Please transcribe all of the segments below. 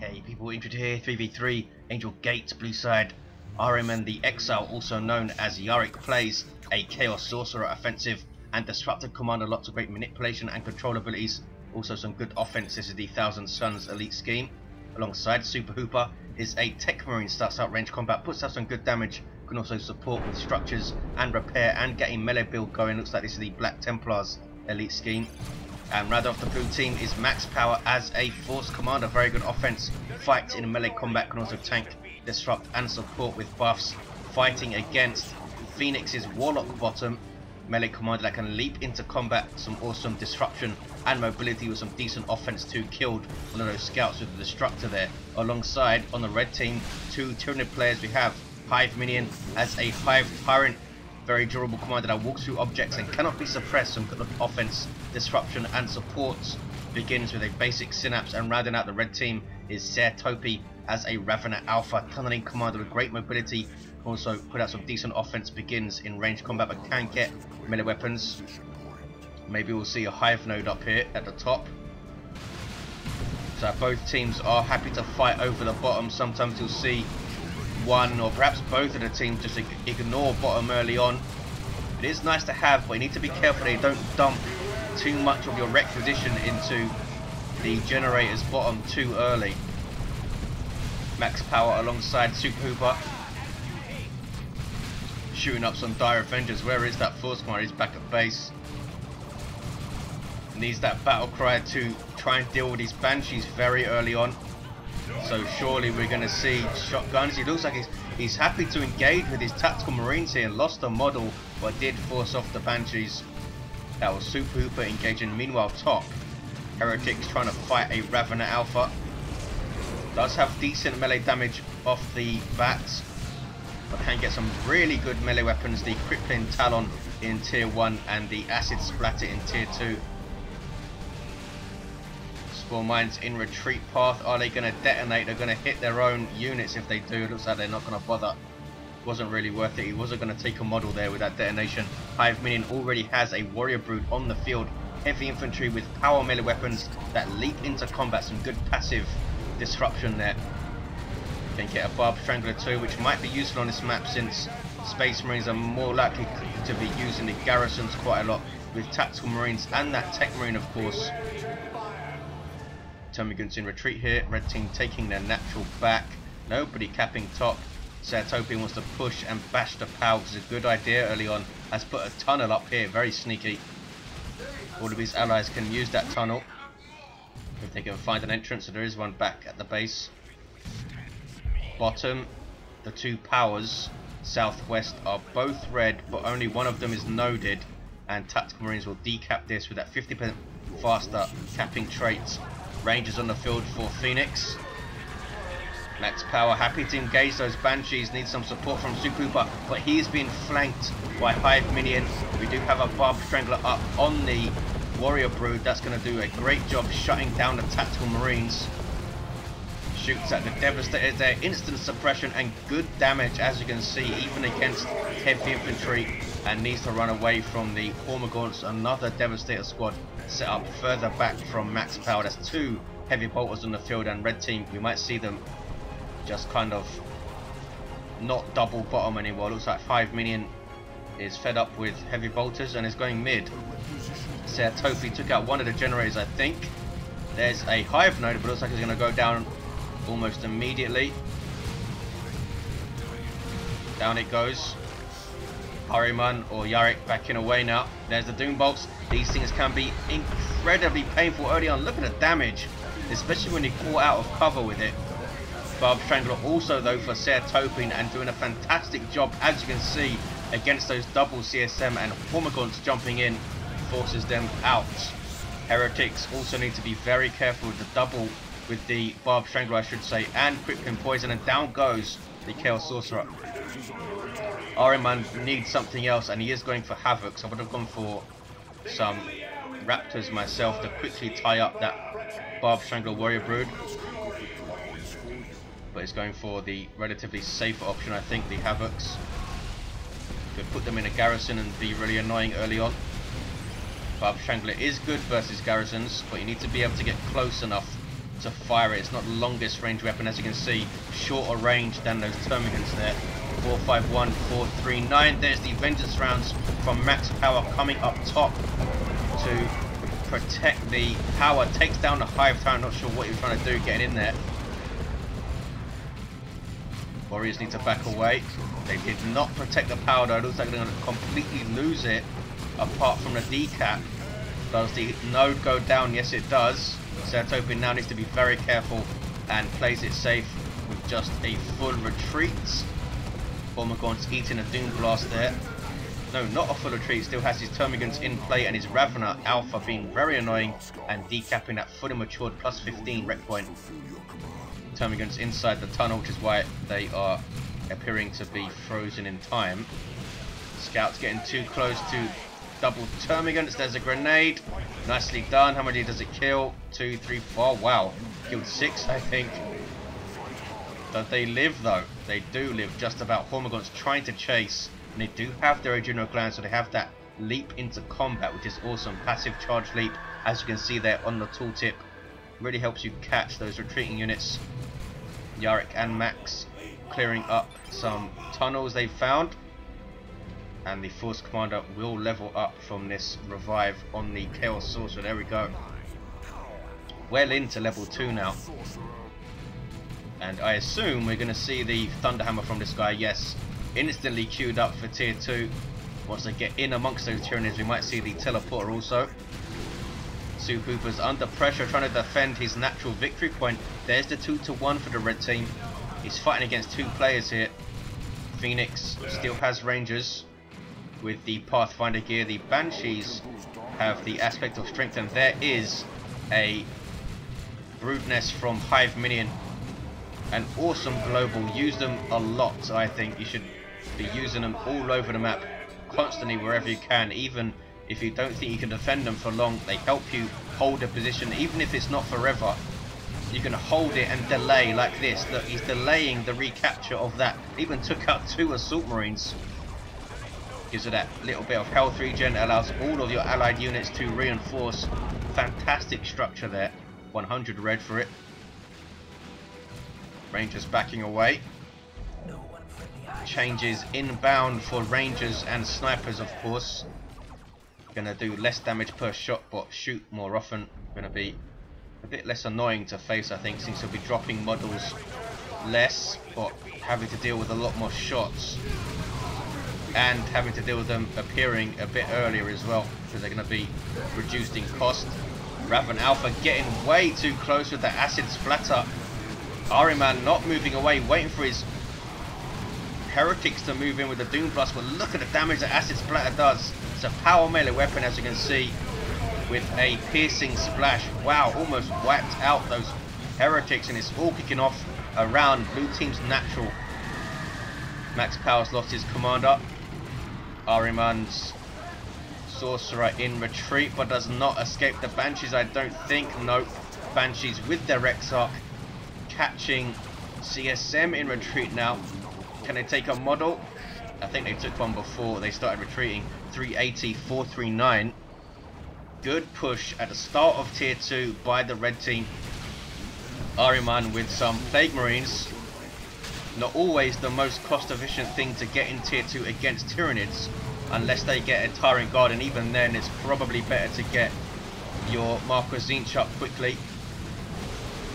Hey people, Intrude here, 3v3, Angel Gates, blue side. Ahriman the Exile, also known as Yarick, plays a Chaos Sorcerer offensive and Disruptor commander, lots of great manipulation and control abilities, also some good offense. This is the Thousand Suns elite scheme. Alongside SuperHooper is a Techmarine, starts out range combat, puts out some good damage, can also support with structures and repair and getting melee build going. Looks like this is the Black Templars elite scheme. And right off the blue team is Max Power as a Force Commander, very good offense, fights in melee combat, can also tank, disrupt and support with buffs, fighting against Pheonix's Warlock bottom, melee commander that can leap into combat, some awesome disruption and mobility with some decent offense too, killed one of those scouts with the Destructor there. Alongside, on the red team, two Tyranid players, we have Hiveminion as a Hive Tyrant, very durable commander that walks through objects and cannot be suppressed. Some good offense, disruption and supports. Begins with a basic synapse, and rounding out the red team is Topi as a Ravener Alpha tunneling commander with great mobility. Can also put out some decent offense, begins in range combat but can get melee weapons. Maybe we'll see a Hive node up here at the top. So both teams are happy to fight over the bottom. Sometimes you'll see one or perhaps both of the teams just ignore bottom early on. It is nice to have, but you need to be careful they don't dump too much of your requisition into the generator's bottom too early. Max Power alongside SuperHooper, shooting up some dire Avengers. Where is that Force Commander? He's back at base. Needs that battle cry to try and deal with these Banshees very early on. So surely we're going to see shotguns. He looks like he's happy to engage with his tactical marines here. Lost a model but did force off the Banshees. That was SuperHooper engaging. Meanwhile, top Heretics trying to fight a Ravener Alpha. Does have decent melee damage off the bats, but can get some really good melee weapons. The Crippling Talon in tier 1 and the Acid Splatter in tier 2. Spawn mines in retreat path. Are they going to detonate? They're going to hit their own units if they do. It looks like they're not going to bother. Wasn't really worth it. He wasn't going to take a model there with that detonation. Hive Minion already has a Warrior Brood on the field. Heavy infantry with power melee weapons that leap into combat. Some good passive disruption there. Can get a Barb Strangler too, which might be useful on this map since Space Marines are more likely to be used in the garrisons quite a lot, with tactical marines and that Techmarine of course. Termagants in retreat here. Red team taking their natural back. Nobody capping top. Topi wants to push and bash the POW, which is a good idea early on. Has put a tunnel up here, very sneaky. All of his allies can use that tunnel if they can find an entrance, so there is one back at the base. Bottom, the two powers southwest are both red, but only one of them is noded, and tactical marines will decap this with that 50% faster capping traits. Rangers on the field for Pheonix. Max Power happy to engage those Banshees, needs some support from SuperHooper, but he's being flanked by Hive Minion. We do have a Barb Strangler up on the Warrior Brood. That's going to do a great job shutting down the tactical marines. Shoots at the Devastators there, instant suppression and good damage as you can see, even against heavy infantry, and needs to run away from the Hormagaunts. Another Devastator squad set up further back from Max Power. That's two heavy bolters on the field, and red team, we might see them just kind of not double bottom anymore. Looks like Hive Minion is fed up with heavy bolters and is going mid. Topi took out one of the generators, I think. There's a Hive node, but looks like it's going to go down almost immediately. Down it goes. Ahriman or Yarick backing away now. There's the Doom Bolts. These things can be incredibly painful early on. Look at the damage, especially when you caught out of cover with it. Barb Strangler also though for Topi, and doing a fantastic job as you can see against those double CSM, and Hormagaunts jumping in forces them out. Heretics also need to be very careful with the double, with the Barb Strangler I should say, and Crippling Poison, and down goes the Chaos Sorcerer. Ahriman needs something else, and he is going for Havoc, so I would have gone for some Raptors myself to quickly tie up that Barb Strangler Warrior Brood. But he's going for the relatively safer option, I think, the Havocs. Could put them in a garrison and be really annoying early on. Barb Strangler is good versus garrisons, but you need to be able to get close enough to fire it. It's not the longest range weapon, as you can see, shorter range than those Termagants there. 451, 439. There's the Vengeance rounds from Max Power coming up top to protect the power. Takes down the Hive Tyrant. Not sure what he was trying to do getting in there. Warriors need to back away. They did not protect the power though. It looks like they're going to completely lose it apart from the decap. Does the node go down? Yes, it does. Topi now needs to be very careful and plays it safe with just a full retreat. Hormagaunt's eating a Doom Blast there. No, not a full retreat. Still has his Termagants in play and his Ravener Alpha being very annoying and decapping that fully matured plus 15 rec point. Termagants inside the tunnel, which is why they are appearing to be frozen in time. Scouts getting too close to double Termagants. There's a grenade. Nicely done. How many does it kill? 2, 3, 4. Wow. Killed 6, I think. Don't they live though? They do live just about. Hormagaunt's trying to chase. And they do have their adrenal glands, so they have that leap into combat, which is awesome. Passive charge leap, as you can see there on the tooltip. Really helps you catch those retreating units. Yarick and Max clearing up some tunnels they've found. And the Force Commander will level up from this revive on the Chaos Sorcerer. There we go. Well into level 2 now. And I assume we're going to see the Thunderhammer from this guy. Yes, instantly queued up for tier 2. Once they get in amongst those Tyranids, we might see the Teleporter also. SuperHooper's under pressure, trying to defend his natural victory point. There's the 2-to-1 for the red team. He's fighting against 2 players here. Pheonix still has Rangers with the Pathfinder gear. The Banshees have the aspect of strength, and there is a Brood Nest from hiveminion. An awesome global. Use them a lot. I think you should be using them all over the map, constantly, wherever you can. Even if you don't think you can defend them for long, they help you hold a position. Even if it's not forever, you can hold it and delay like this. Look, he's delaying the recapture of that. Even took out 2 Assault Marines. Gives you that little bit of health regen. Allows all of your allied units to reinforce. Fantastic structure there. 100 red for it. Rangers backing away. Changes inbound for Rangers and Snipers, of course. Gonna do less damage per shot, but shoot more often. Gonna be a bit less annoying to face, I think, since he'll be dropping models less, but having to deal with a lot more shots. And having to deal with them appearing a bit earlier as well, because they're gonna be reduced in cost. Raven Alpha getting way too close with the acid splatter. Ahriman not moving away, waiting for his heretics to move in with the Doom Blast, but look at the damage that acid splatter does. It's a power melee weapon, as you can see, with a piercing splash. Wow, almost wiped out those heretics, and it's all kicking off around blue team's natural. Max Power's lost his commander. Ahriman's Sorcerer in retreat, but does not escape the Banshees, I don't think. Nope. Banshees with their Exarch catching CSM in retreat now. Can they take a model? I think they took one before they started retreating. 380, 439. Good push at the start of tier 2 by the red team. Ahriman with some Plague Marines. Not always the most cost efficient thing to get in tier 2 against Tyranids, unless they get a Tyrant Guard, and even then it's probably better to get your Marquis Zinch up quickly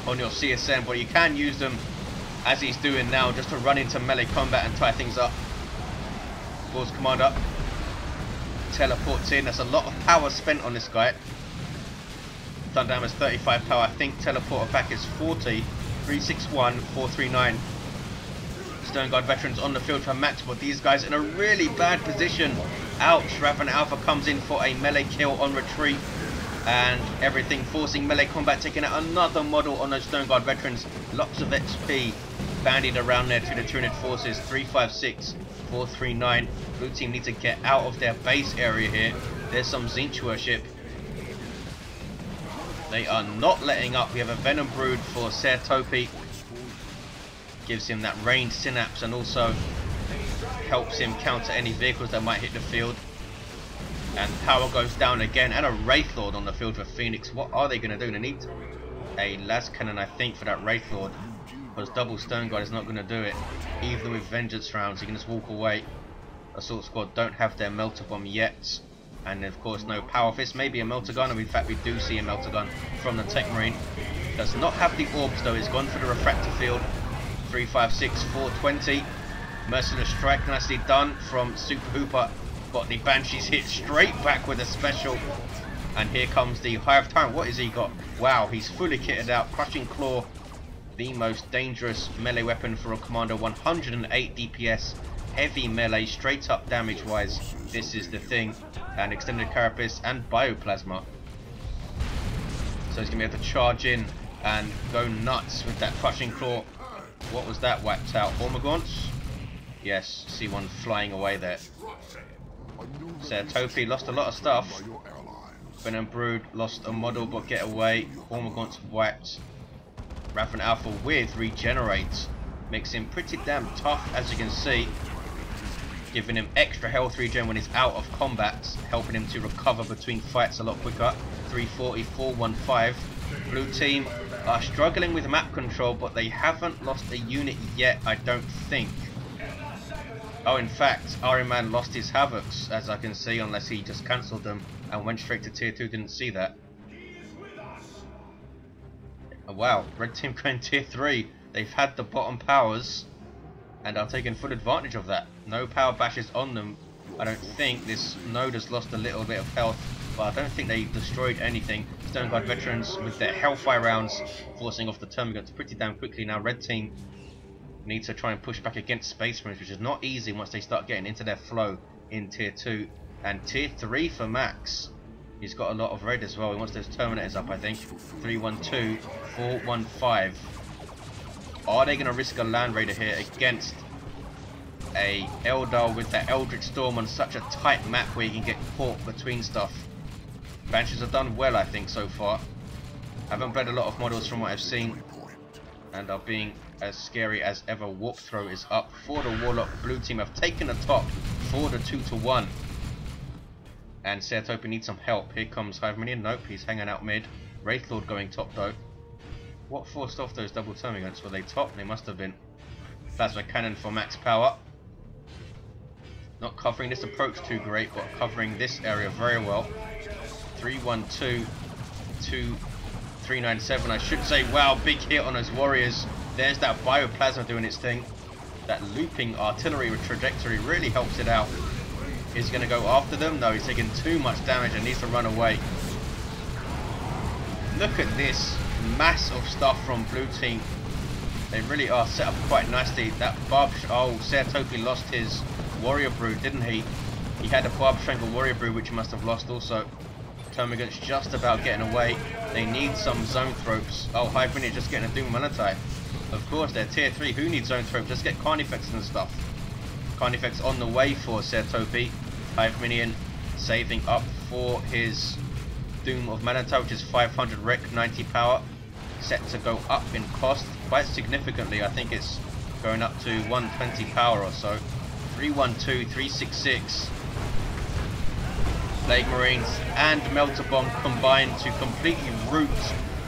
on your CSM, but you can use them as he's doing now, just to run into melee combat and tie things up. Force Commander teleports in. That's a lot of power spent on this guy. Thunderhammer's 35 power. I think teleporter back is 40. 361, 439. Stone Guard veterans on the field for Max, but these guys in a really bad position. Ouch. Raven Alpha comes in for a melee kill on retreat, and everything forcing melee combat, taking out another model on those Stone Guard veterans. Lots of XP bandied around there to the Tyranid forces. 356, 439. Blue team need to get out of their base area here. There's some Zinch worship. They are not letting up. We have a Venom Brood for Topi. Gives him that ranged synapse and also helps him counter any vehicles that might hit the field. And power goes down again, and a Wraith Lord on the field for Pheonix. What are they going to do? They need a las cannon, I think, for that Wraith Lord, because double Stone Guard is not going to do it, even with Vengeance rounds. You can just walk away. Assault Squad don't have their Melter Bomb yet, and of course no Power Fist. Maybe a Melter Gun, and in fact we do see a Melter Gun from the Techmarine. Does not have the Orbs though, he's gone for the Refractor Field. 3, 5, 6, 420. Merciless Strike nicely done from SuperHooper, but the Banshee's hit straight back with a special. And here comes the Hive Tyrant. What has he got? Wow, he's fully kitted out. Crushing Claw, the most dangerous melee weapon for a commander. 108 DPS, heavy melee, straight up damage wise. This is the thing. And Extended Carapace and Bioplasma. So he's going to be able to charge in and go nuts with that Crushing Claw. What was that whacked out? Ormagaunts? Yes, see one flying away there. So Topi lost a lot of stuff. Venom Brood lost a model but get away. Ormagaunts whacked. Raffen Alpha with Regenerate makes him pretty damn tough, as you can see, giving him extra health regen when he's out of combat, helping him to recover between fights a lot quicker. 340, 415. Blue team are struggling with map control, but they haven't lost a unit yet, I don't think. Oh, in fact, Ahriman lost his Havocs, as I can see, unless he just cancelled them and went straight to tier 2, didn't see that. Oh, wow, red team going tier 3. They've had the bottom powers and are taking full advantage of that. No power bashes on them. I don't think this node has lost a little bit of health, but I don't think they destroyed anything. Stone Guard veterans with their Hellfire rounds forcing off the Termagants pretty damn quickly. Now red team need to try and push back against Space Marines, which is not easy once they start getting into their flow in tier 2. And tier 3 for Max. He's got a lot of red as well. He wants those Terminators up, I think. 312, 415. Are they going to risk a Land Raider here against a Eldar with that Eldritch Storm on such a tight map where you can get caught between stuff? Banshees have done well, I think, so far. Haven't played a lot of models from what I've seen, and are being as scary as ever. Warp Throw is up for the Warlock. Blue team have taken the top for the 2-1. And Topi needs some help. Here comes hiveminion. Nope, he's hanging out mid. Wraith Lord going top though. What forced off those double Termagants? Were they top? They must have been. Plasma Cannon for max power. Not covering this approach too great, but covering this area very well. 312 to 397, I should say. Wow, big hit on those warriors. There's that Bioplasma doing its thing. That looping artillery trajectory really helps it out. Is he going to go after them? No, he's taking too much damage and needs to run away. Look at this mass of stuff from blue team. They really are set up quite nicely. That Barb... Oh, Topi lost his Warrior Brood, didn't he? He had a Barb Strangle Warrior Brood, which he must have lost also. Termagant's just about getting away. They need some Zone Thropes. Oh, hiveminion just getting a Doom Monotype. Of course, they're tier 3. Who needs Zone Thropes? Just get Carnifex and stuff. Carnifex on the way for Topi. hiveminion saving up for his Doom of Monotype, which is 500 rec, 90 power. Set to go up in cost quite significantly. I think it's going up to 120 power or so. 312, 366. Plague Marines and Melter Bomb combined to completely root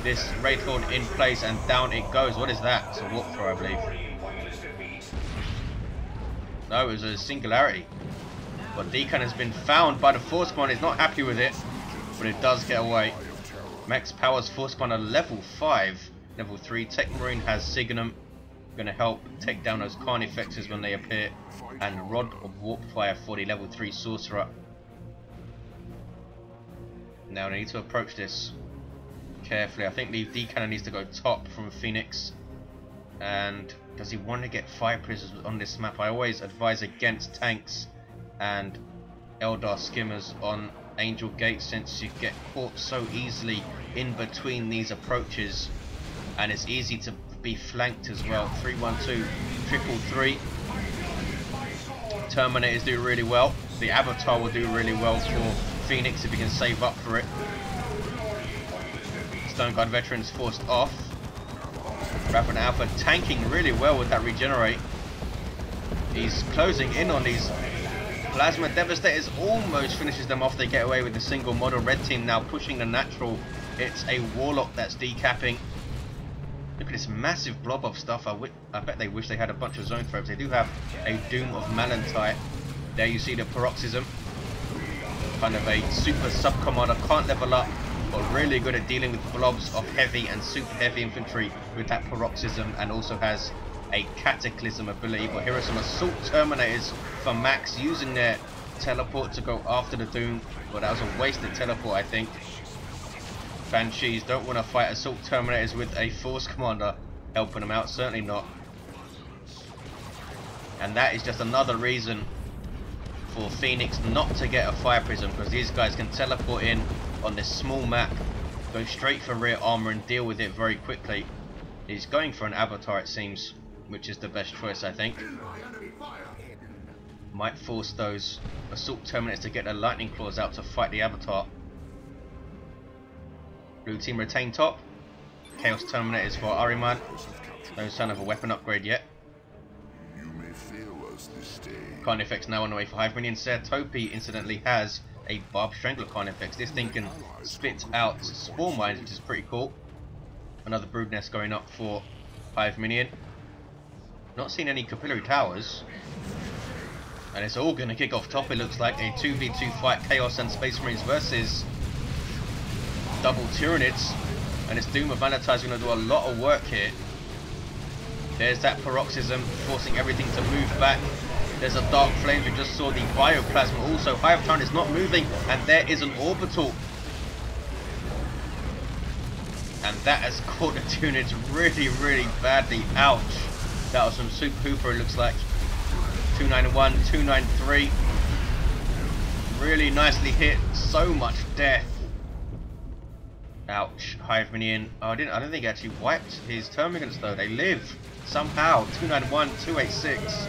this Wraith Lord in place, and down it goes. What is that? It's a Warp Throw, I believe. No, it was a Singularity. But Deacon has been found by the Force Command. He's not happy with it, but it does get away. Max Powers Force Command level 5. Level 3 Techmarine has Signum. Going to help take down those Carnifexes when they appear. And Rod of Warp Fire for the level 3 Sorcerer. Now they need to approach this carefully. I think the D-Cannon needs to go top from Pheonix. And does he want to get fire prisoners on this map? I always advise against tanks and Eldar skimmers on Angel Gate, since you get caught so easily in between these approaches, and it's easy to be flanked as well. 312, 333. Terminators do really well. The Avatar will do really well for Pheonix if he can save up for it. Stone Guard veterans forced off. Raffen Alpha tanking really well with that regenerate. He's closing in on these Plasma Devastators, almost finishes them off. They get away with a single model. Red team now pushing the natural. It's a Warlock that's decapping. Look at this massive blob of stuff. I bet they wish they had a bunch of zone throws. They do have a Doom of Malantite. There you see the Paroxysm. Kind of a super sub-commander, can't level up, but really good at dealing with blobs of heavy and super heavy infantry with that Paroxysm, and also has a Cataclysm ability. But here are some Assault Terminators for Max using their teleport to go after the Doom. But that was a wasted teleport, I think. Banshees don't want to fight Assault Terminators with a Force Commander helping them out, certainly not. And that is just another reason for Pheonix not to get a Fire Prism, because these guys can teleport in on this small map, go straight for rear armor and deal with it very quickly. He's going for an Avatar, it seems, which is the best choice, I think. Might force those Assault Terminators to get their Lightning Claws out to fight the Avatar. Blue team retain top. Chaos Terminators for Ahriman. No sign of a weapon upgrade yet. Carnifex now on the way for hiveminion. Topi incidentally has a Barb Strangler Carnifex. This thing can spit out spawn mines, which is pretty cool. Another brood nest going up for hiveminion. Not seen any capillary towers. And it's all going to kick off top, it looks like. A 2v2 fight, Chaos and Space Marines versus double Tyranids. And this Doom of Malantite is going to do a lot of work here. There's that Paroxysm forcing everything to move back. There's a Dark Flame. We just saw the Bioplasma. Also, Hive Tyrant is not moving, and there is an Orbital. And that has caught the Tyranids really, really badly. Ouch. That was from SuperHooper, it looks like. 291, 293. Really nicely hit. So much death. Ouch. hiveminion. Oh, I don't think he actually wiped his Termagants though. They live somehow. 291, 286.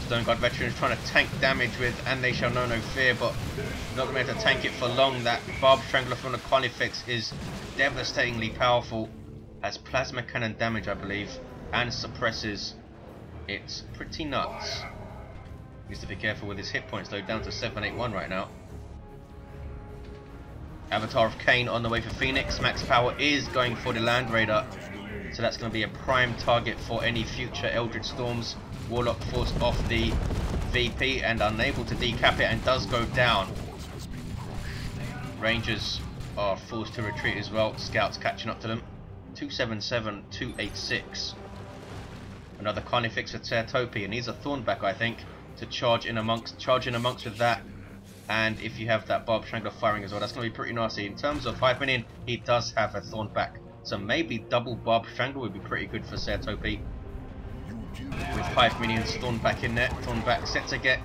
Stone Guard veteran is trying to tank damage with And They Shall Know No Fear, but not going to be able to tank it for long. That Barb Strangler from the Carnifex is devastatingly powerful. Has plasma cannon damage, I believe, and suppresses. It's pretty nuts. Needs to be careful with his hit points though, down to 781 right now. Avatar of Cain on the way for Pheonix. Max power is going for the Land Raider, so that's going to be a prime target for any future Eldritch Storms. Warlock forced off the VP and unable to decap it, and does go down. Rangers are forced to retreat as well. Scouts catching up to them. 277, 286. Another Carnifex for Topi, and he's a Thornback, I think, to charge in amongst with that. And if you have that Barb Strangler firing as well, that's going to be pretty nasty. In terms of hiveminion, he does have a Thornback, so maybe double Barb Strangler would be pretty good for Topi. With hiveminions Thornback in there, Thornback set to get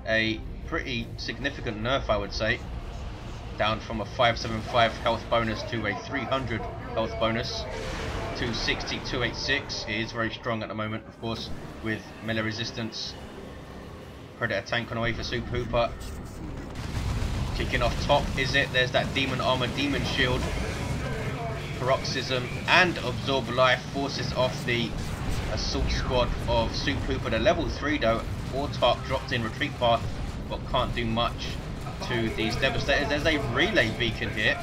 a pretty significant nerf, I would say. Down from a 575 health bonus to a 300 health bonus. 260, 286. He is very strong at the moment, of course, with melee resistance. Predator tank on the way for SuperHooper. Kicking off top, is it? There's that Demon Armor, Demon Shield. Paroxysm and Absorb Life forces off the Assault Squad of SuperHooper. The level 3 though, Autark dropped in retreat path, but can't do much to these Devastators. There's a relay beacon here.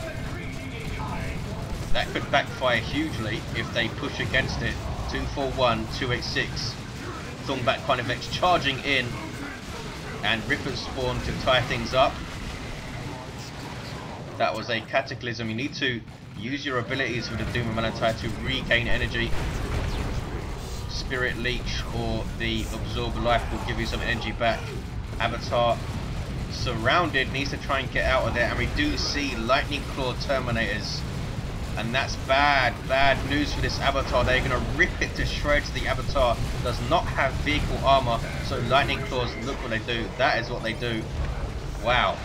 That could backfire hugely if they push against it. 241, 286. Thornback Carnifex charging in, and Rippers spawn to tie things up. That was a Cataclysm. You need to use your abilities with the Doom of Malantite to regain energy. Spirit Leech or the Absorb Life will give you some energy back. Avatar surrounded, needs to try and get out of there, and we do see Lightning Claw Terminators. And that's bad news for this Avatar. They're going to rip it to shreds. The Avatar does not have vehicle armor, so Lightning Claws, look what they do. That is what they do. Wow.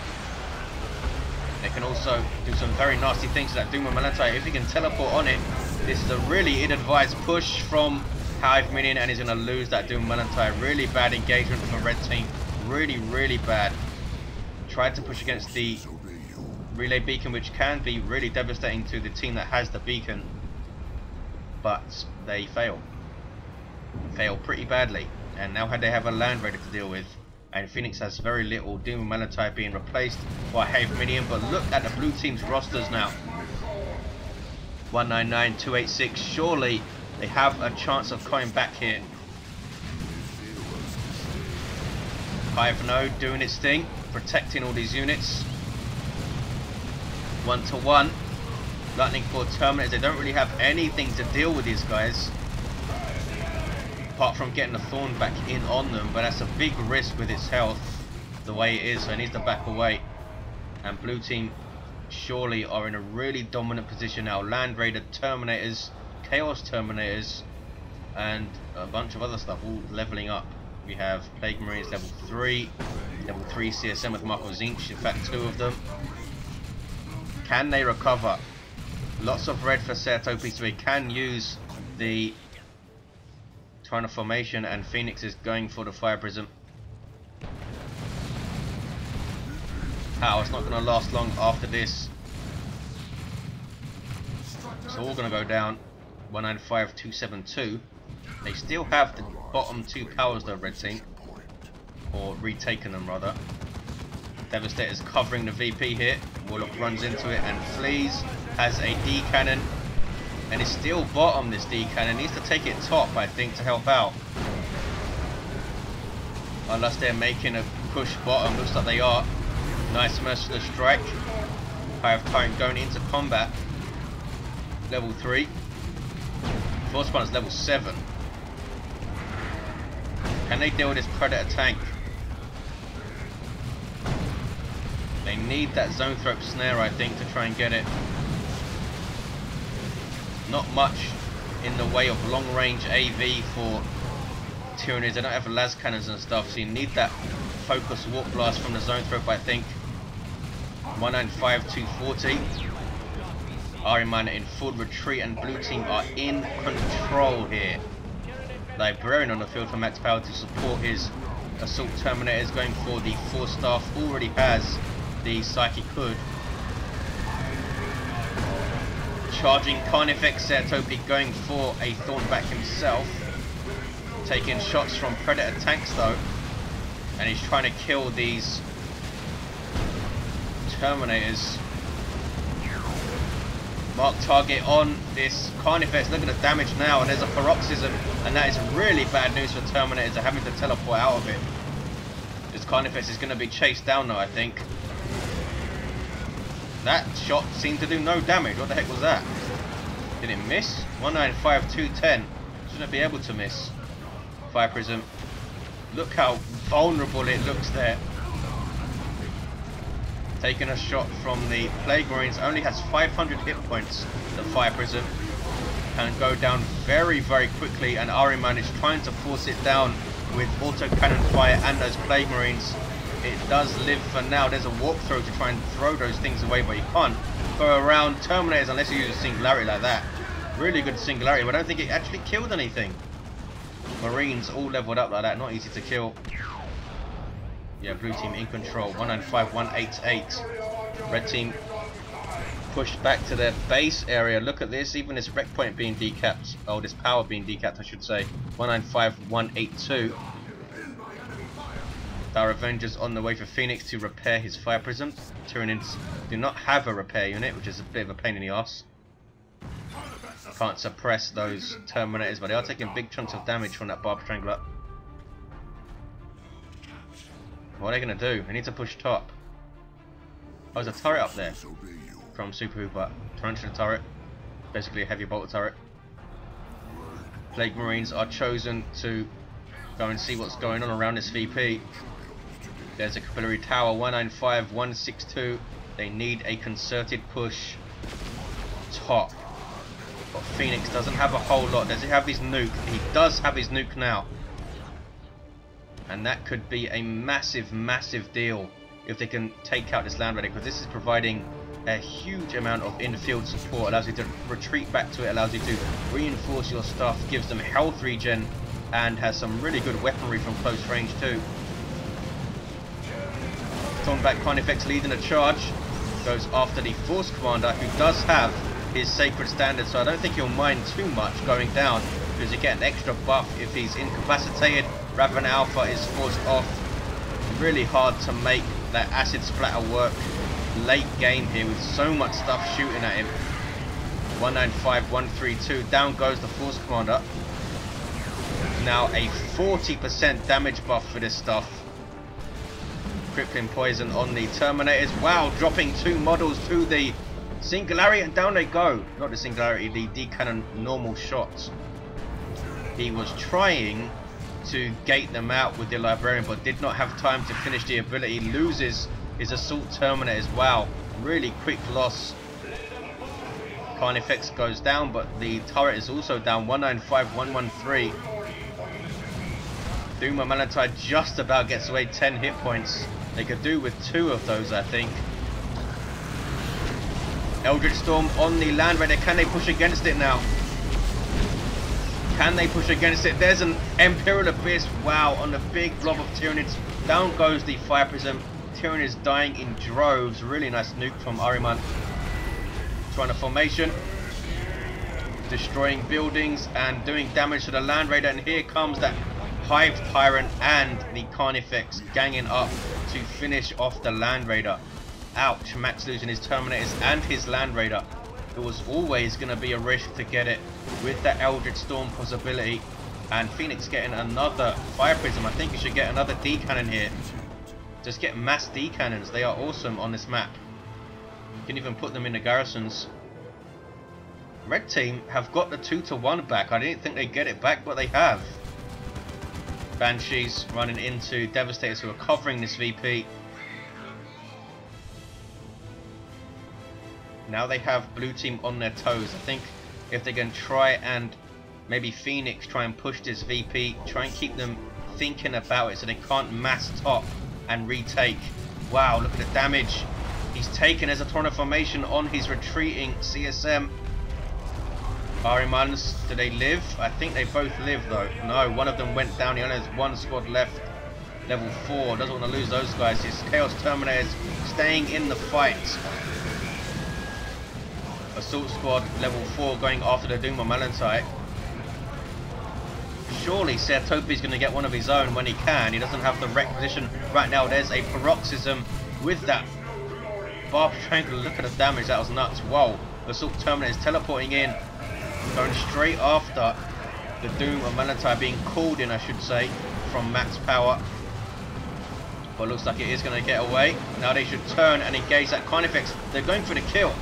They can also do some very nasty things to that Doom of Malantite. If he can teleport on it, this is a really ill-advised push from hiveminion, and he's going to lose that Doom of Malantite. Really bad engagement from the red team. Really, really bad. Tried to push against the relay beacon, which can be really devastating to the team that has the beacon, but they fail pretty badly. And now they have a Land Raider to deal with, and Pheonix has very little. Doom of Malantite being replaced by hiveminion, but look at the blue team's rosters now. 199, 286. Surely they have a chance of coming back here. Hive node doing its thing, protecting all these units. 1-to-1. Lightning for Terminators. They don't really have anything to deal with these guys, apart from getting the thorn back in on them, but that's a big risk with its health the way it is, so it needs to back away. And blue team surely are in a really dominant position now. Land Raider Terminators, Chaos Terminators, and a bunch of other stuff all leveling up. We have Plague Marines level 3, level 3 CSM with Marco Zinch, in fact 2 of them. Can they recover? Lots of red for Topi, so he can use the Tyrant formation, and Pheonix is going for the Fire Prism. How? It's not going to last long after this. It's all going to go down. 195, 272. They still have the bottom 2 powers though, red team. Or retaken them rather. Devastator's covering the VP here. Warlock runs into it and flees. Has a D cannon. And it's still bottom, this D cannon. Needs to take it top, I think, to help out. Unless they're making a push bottom. Looks like they are. Nice merciless strike. Hive Tyrant going into combat. Level 3. Force Punch level 7. Can they deal with this Predator tank? They need that Zone Thrope Snare, I think, to try and get it. Not much in the way of long range AV for Tyranids. They don't have las cannons and stuff, so you need that focus warp blast from the Zone Thrope, I think. 195, 240. Ahriman in full retreat, and blue team are in control here. Librarian on the field for max power to support his assault terminators, going for the 4-staff. Already has the Psychic Hood. Charging Carnifex, Topi going for a Thornback himself. Taking shots from Predator tanks though. And he's trying to kill these Terminators. Mark target on this Carnifex. Look at the damage now, and there's a Paroxysm, and that is really bad news for Terminators. They're having to teleport out of it. This Carnifex is going to be chased down now, I think. That shot seemed to do no damage. What the heck was that? Did it miss? 195, 210. Shouldn't be able to miss. Fire Prism. Look how vulnerable it looks there. Taking a shot from the Plague Marines. Only has 500 hit points. The Fire Prism can go down very, very quickly, and Ahriman is trying to force it down with auto cannon fire and those Plague Marines. It does live for now. There's a warp throw to try and throw those things away, but you can't go around Terminators unless you use a Singularity like that. Really good Singularity, but I don't think it actually killed anything. Marines all leveled up like that, not easy to kill. Yeah, blue team in control. 195, 188. Red team pushed back to their base area. Look at this, even this wreck point being decapped. Oh, this power being decapped, I should say. 195, 182. Our Avengers on the way for Pheonix to repair his Fire Prism. Tyranids do not have a repair unit, which is a bit of a pain in the arse. Can't suppress those Terminators, but they are taking big chunks of damage from that Barb Strangler. What are they going to do? They need to push top. Oh, there's a turret up there from SuperHooper. Tarantula turret. Basically a heavy bolter turret. Plague Marines are chosen to go and see what's going on around this VP. There's a Capillary Tower. 195, 162. They need a concerted push top. But Pheonix doesn't have a whole lot. Does he have his nuke? He does have his nuke now. And that could be a massive, massive deal if they can take out this Land Raider, because this is providing a huge amount of in-field support. Allows you to retreat back to it, allows you to reinforce your stuff, gives them health regen, and has some really good weaponry from close range too. Thornback Carnifex leading a charge. Goes after the Force Commander, who does have his Sacred Standard, so I don't think he'll mind too much going down, because you get an extra buff if he's incapacitated. Raven Alpha is forced off. Really hard to make that acid splatter work late game here with so much stuff shooting at him. 195, 132. Down goes the Force Commander. Now a 40% damage buff for this stuff. Crippling poison on the Terminators. Wow, dropping 2 models to the Singularity, and down they go. Not the Singularity, the D-Cannon normal shots. He was trying to gate them out with the Librarian, but did not have time to finish the ability. Loses his Assault Terminators. Wow, really quick loss. Carnifex goes down, but the turret is also down. 195, 113. Doom Malantide just about gets away. 10 hit points. They could do with 2 of those, I think. Eldritch Storm on the Land Raider. Can they push against it now? Can they push against it? There's an Imperial Abyss. Wow, on the big blob of Tyranids. Down goes the Fire Prism. Tyranids dying in droves. Really nice nuke from Ahriman. Trying to formation. Destroying buildings and doing damage to the Land Raider. And here comes that Hive Tyrant and the Carnifex ganging up to finish off the Land Raider. Ouch, Max losing his Terminators and his Land Raider. It was always going to be a risk to get it with that Eldritch Storm possibility. And Pheonix getting another Fire Prism. I think you should get another D-Cannon here. Just get mass D-Cannons. They are awesome on this map. You can even put them in the garrisons. Red team have got the 2-to-1 back. I didn't think they'd get it back, but they have. Banshees running into Devastators who are covering this VP. Now they have blue team on their toes. I think if they can try and maybe Pheonix try and push this VP, try and keep them thinking about it so they can't mass top and retake. Wow, look at the damage he's taken as a Tornado formation on his retreating CSM. Ahrimans, do they live? I think they both live though. No, one of them went down. He only has 1 squad left. Level 4. Doesn't want to lose those guys. His Chaos Terminators staying in the fight. Assault Squad level 4 going after the Doom Malantide. Surely Sir Topi's going to get one of his own when he can. He doesn't have the wreck position right now. There's a Paroxysm with that Barb Strangler. Look at the damage. That was nuts. Whoa. Assault Terminators teleporting in. Going straight after the Doom Malantide, being called in, I should say, from max power. But looks like it is going to get away. Now they should turn and engage that Carnifex. They're going for the kill.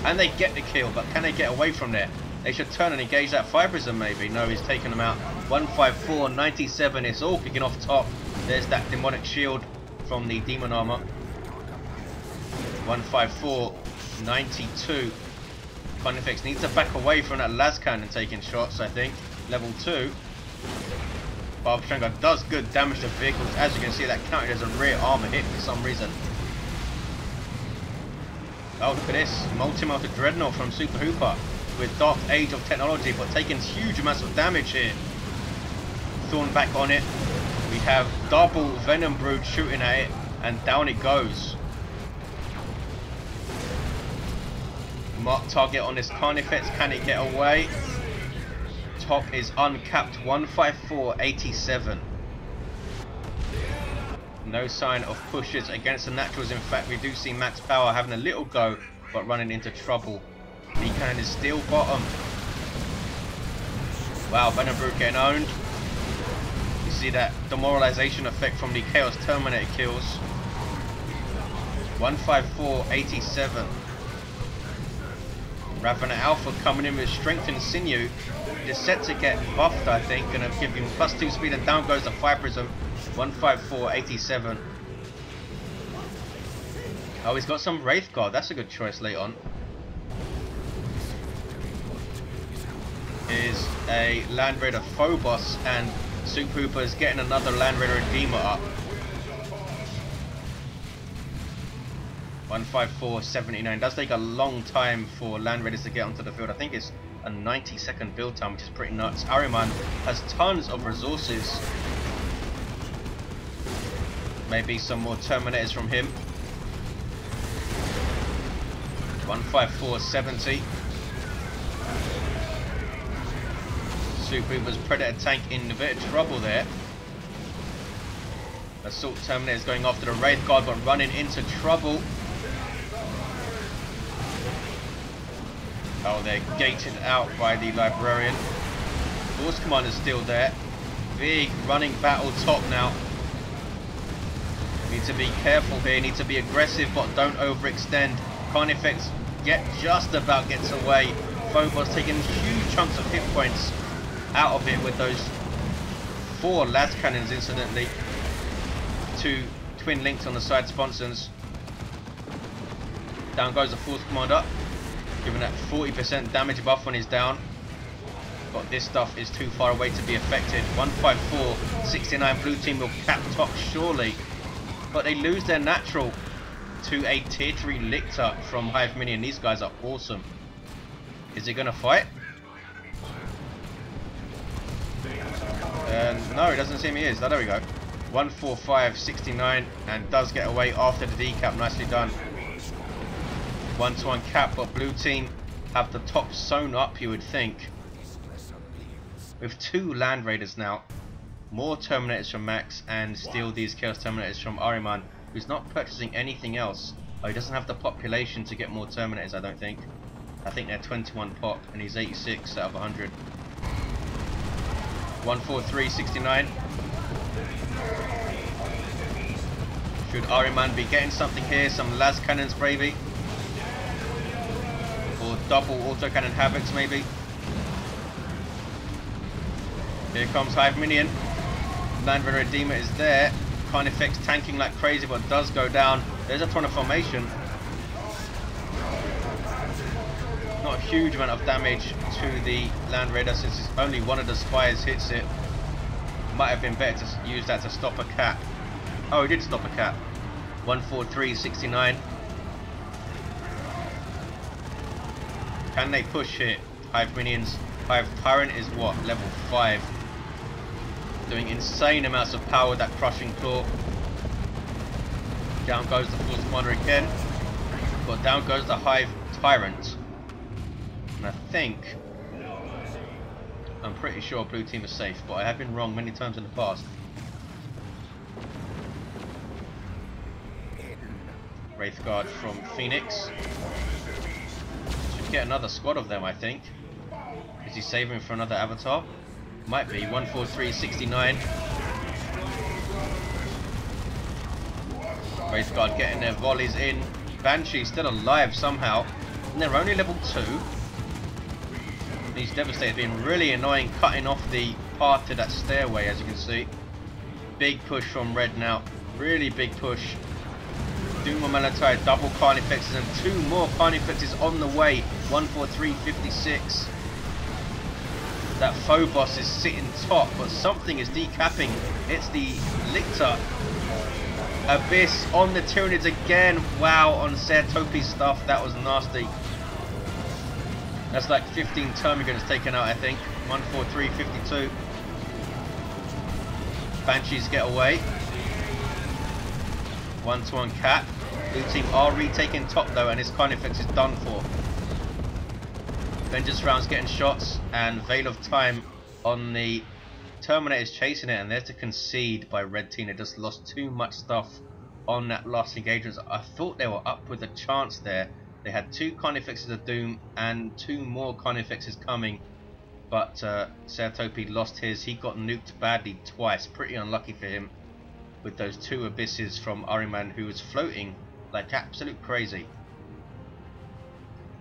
And they get the kill, but can they get away from there? They should turn and engage that Fire Prism maybe. No, he's taken them out. 154, 97. It's all kicking off top. There's that Demonic Shield from the Demon Armor. 154, 92. Carnifex needs to back away from that las cannon taking shots, I think. Level 2. Barb Strangler does good damage to vehicles. As you can see, that counted as a rear armor hit for some reason. Oh, look at this. Multi-motor Dreadnought from SuperHooper with Dark Age of Technology, but taking huge amounts of damage here. Thorn back on it. We have double Venom Brood shooting at it, and down it goes. Mark target on this Carnifex. Can it get away? Top is uncapped. 154, 87. No sign of pushes against the naturals. In fact, we do see max power having a little go, but running into trouble. The cannon is still bottom. Wow, Venom Brute getting owned. You see that demoralization effect from the Chaos Terminator kills. 154, 87. Ravener Alpha coming in with Strength and Sinew. It is set to get buffed, I think. Going to give him +2 speed, and down goes the Fire Prism. 154, 87. Oh, he's got some Wraith Guard. That's a good choice late on. Is a Land Raider Phobos, and SuperHooper is getting another Land Raider Redeemer up. 154, 79. Does take a long time for Land Raiders to get onto the field. I think it's a 90-second build time, which is pretty nuts. Ahriman has tons of resources. Maybe some more Terminators from him. 154, 70. SuperHooper's Predator tank in a bit of trouble there. Assault Terminators going after the Wraith Guard, but running into trouble. Oh, they're gated out by the Librarian. Force Commander's still there. Big running battle top now. Need to be careful here, need to be aggressive, but don't overextend. Carnifex just about gets away. Phobos taking huge chunks of hit points out of it with those 4 las cannons, incidentally. 2 twin links on the side sponsons. Down goes the Force Commander, giving that 40% damage buff when he's down. But this stuff is too far away to be affected. 154, 69. Blue team will cap top surely. But they lose their natural to a tier 3 Lictor from Hive Minion. These guys are awesome. Is he going to fight? No, it doesn't seem he is. Oh, there we go. 145, 69, and does get away after the decap. Nicely done. 1-to-1 cap, but blue team have the top sewn up, you would think. With 2 Land Raiders now. More Terminators from Max, and steal these Chaos Terminators from Ahriman, who's not purchasing anything else. Oh, he doesn't have the population to get more Terminators, I don't think. I think they're 21 pop, and he's 86 out of 100. 143, 69. Should Ahriman be getting something here? Some las cannons, maybe? Or double autocannon havocs, maybe? Here comes Hive Minion. Land Raider Redeemer is there. Carnifex tanking like crazy, but does go down. There's a ton of formation. Not a huge amount of damage to the Land Raider since it's only one of the spies hits it. Might have been better to use that to stop a cap. Oh, he did stop a cap. 143, 69. Can they push here? Hive Minions. Hive Tyrant is what? Level 5. Doing insane amounts of power with that crushing claw. Down goes the Force Commander again. But down goes the Hive Tyrant. And I think, I'm pretty sure blue team is safe, but I have been wrong many times in the past. Wraith Guard from Pheonix. Should get another squad of them, I think. Is he saving for another avatar? Might be. 143, 69. Wraith Guard getting their volleys in. Banshee still alive somehow. And they're only level 2. He's devastated, being really annoying, cutting off the path to that stairway, as you can see. Big push from red now. Really big push. Doom on Malatai, double Carnifexes, and 2 more Carnifexes on the way. 143, 56. That Phobos is sitting top, but something is decapping. It's the Lictor. Abyss on the Tyranids again. Wow, on Topi's stuff, that was nasty. That's like 15 Termagants taken out, I think. 143, 52. Banshees get away. 1-to-1 cap. Blue team are retaking top though, and his Carnifex is done for. Vengeance rounds getting shots, and Veil of Time on the Terminators chasing it, and there's the concede by red team. They just lost too much stuff on that last engagement. I thought they were up with a chance there. They had 2 Carnifexes of Doom and 2 more Carnifexes coming, but Topi lost his. He got nuked badly twice. Pretty unlucky for him with those 2 Abysses from Ahriman, who was floating like absolute crazy.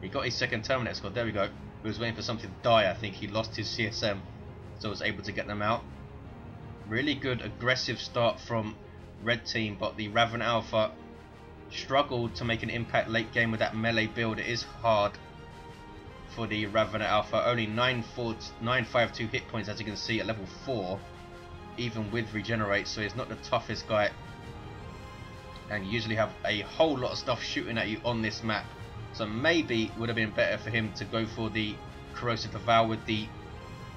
He got his second Terminator squad. There we go. He was waiting for something to die. I think he lost his CSM, so was able to get them out. Really good aggressive start from red team, but the Raven Alpha struggled to make an impact late game with that melee build. It is hard for the Raven Alpha. Only 952 hit points, as you can see, at level 4, even with regenerate, so he's not the toughest guy. And you usually have a whole lot of stuff shooting at you on this map. So maybe would have been better for him to go for the Corrosive Devour with the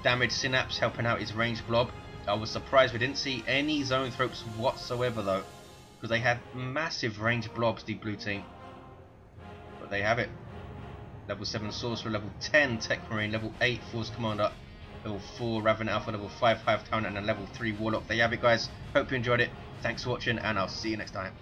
damage synapse helping out his ranged blob. I was surprised we didn't see any zone thropes whatsoever though, because they had massive ranged blobs, the blue team. But they have it. Level 7 Sorcerer, level 10 Techmarine, level 8 Force Commander, level 4 Raven Alpha, level 5 Hive Tyrant, and a level 3 Warlock. There you have it, guys. Hope you enjoyed it. Thanks for watching, and I'll see you next time.